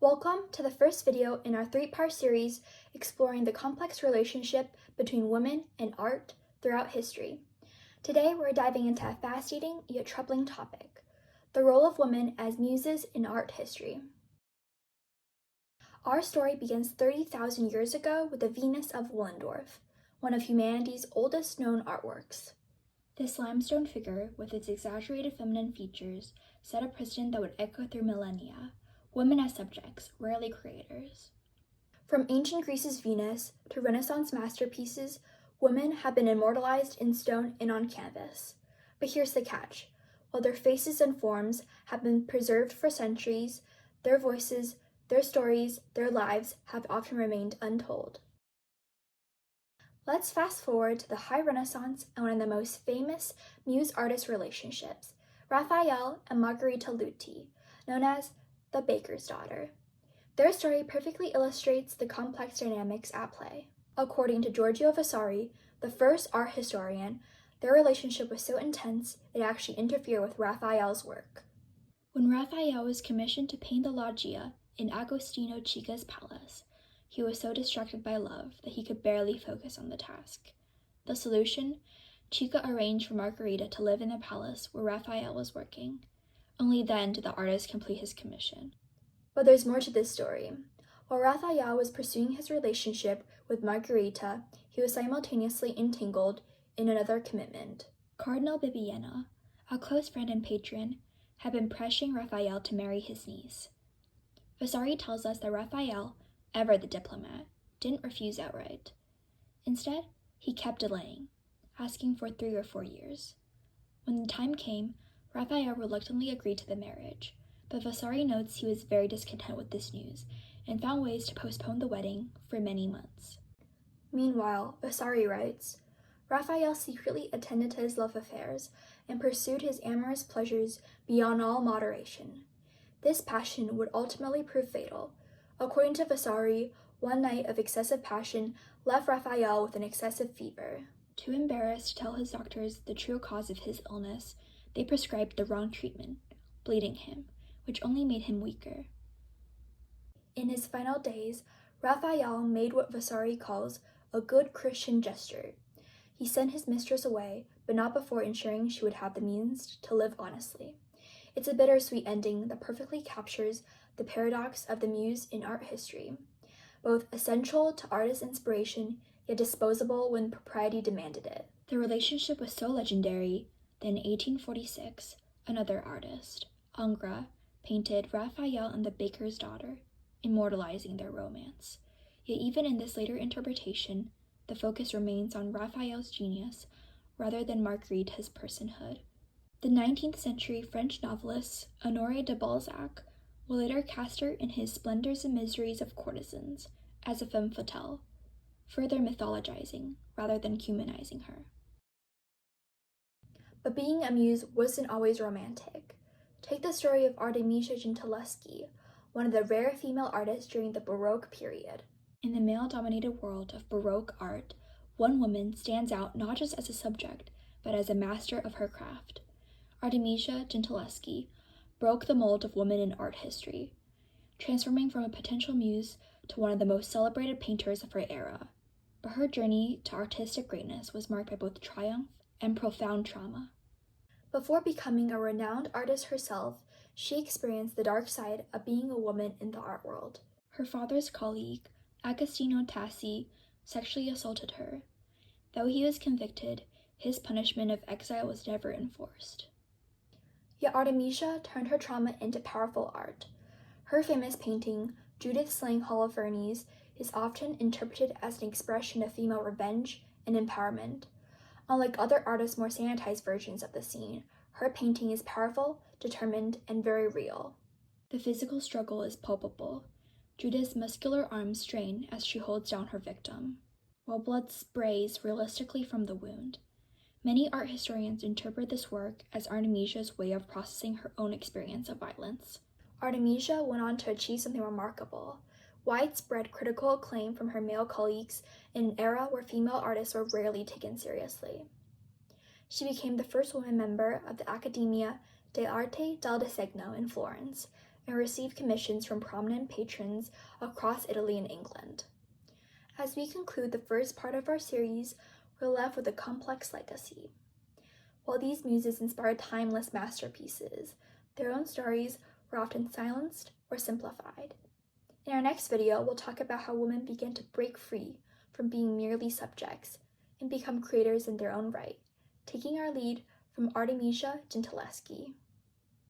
Welcome to the first video in our three-part series exploring the complex relationship between women and art throughout history. Today we're diving into a fascinating yet troubling topic, the role of women as muses in art history. Our story begins 30,000 years ago with the Venus of Willendorf, one of humanity's oldest known artworks. This limestone figure, with its exaggerated feminine features, set a precedent that would echo through millennia. Women as subjects, rarely creators. From ancient Greece's Venus to Renaissance masterpieces, women have been immortalized in stone and on canvas. But here's the catch. While their faces and forms have been preserved for centuries, their voices, their stories, their lives have often remained untold. Let's fast forward to the High Renaissance and one of the most famous muse-artist relationships, Raphael and Margherita Luti, known as the baker's daughter. Their story perfectly illustrates the complex dynamics at play. According to Giorgio Vasari, the first art historian, their relationship was so intense it actually interfered with Raphael's work. When Raphael was commissioned to paint the loggia in Agostino Cica's palace, he was so distracted by love that he could barely focus on the task. The solution? Cica arranged for Margherita to live in the palace where Raphael was working. Only then did the artist complete his commission. But there's more to this story. While Raphael was pursuing his relationship with Margherita, he was simultaneously entangled in another commitment. Cardinal Bibbiena, a close friend and patron, had been pressuring Raphael to marry his niece. Vasari tells us that Raphael, ever the diplomat, didn't refuse outright. Instead, he kept delaying, asking for 3 or 4 years. When the time came, Raphael reluctantly agreed to the marriage, but Vasari notes he was very discontent with this news and found ways to postpone the wedding for many months. Meanwhile, Vasari writes, Raphael secretly attended to his love affairs and pursued his amorous pleasures beyond all moderation. This passion would ultimately prove fatal. According to Vasari, one night of excessive passion left Raphael with an excessive fever. Too embarrassed to tell his doctors the true cause of his illness, they prescribed the wrong treatment, bleeding him, which only made him weaker. In his final days, Raphael made what Vasari calls a good Christian gesture. He sent his mistress away, but not before ensuring she would have the means to live honestly. It's a bittersweet ending that perfectly captures the paradox of the muse in art history, both essential to artist inspiration, yet disposable when propriety demanded it. The relationship was so legendary that in 1846, another artist, Ingres, painted Raphael and the baker's daughter, immortalizing their romance. Yet even in this later interpretation, the focus remains on Raphael's genius rather than Margherita's personhood. The 19th century French novelist Honoré de Balzac will later cast her in his Splendors and Miseries of Courtesans as a femme fatale, further mythologizing rather than humanizing her. But being a muse wasn't always romantic. Take the story of Artemisia Gentileschi, one of the rare female artists during the Baroque period. In the male-dominated world of Baroque art, one woman stands out not just as a subject, but as a master of her craft. Artemisia Gentileschi broke the mold of women in art history, transforming from a potential muse to one of the most celebrated painters of her era. But her journey to artistic greatness was marked by both triumph and profound trauma. Before becoming a renowned artist herself, she experienced the dark side of being a woman in the art world. Her father's colleague, Agostino Tassi, sexually assaulted her. Though he was convicted, his punishment of exile was never enforced. Yet Artemisia turned her trauma into powerful art. Her famous painting, Judith slaying Holofernes, is often interpreted as an expression of female revenge and empowerment. Unlike other artists' more sanitized versions of the scene, her painting is powerful, determined, and very real. The physical struggle is palpable. Judith's muscular arms strain as she holds down her victim, while blood sprays realistically from the wound. Many art historians interpret this work as Artemisia's way of processing her own experience of violence. Artemisia went on to achieve something remarkable: widespread critical acclaim from her male colleagues in an era where female artists were rarely taken seriously. She became the first woman member of the Accademia delle Arti del Disegno in Florence, and received commissions from prominent patrons across Italy and England. As we conclude the first part of our series, we're left with a complex legacy. While these muses inspired timeless masterpieces, their own stories were often silenced or simplified. In our next video, we'll talk about how women began to break free from being merely subjects and become creators in their own right, taking our lead from Artemisia Gentileschi.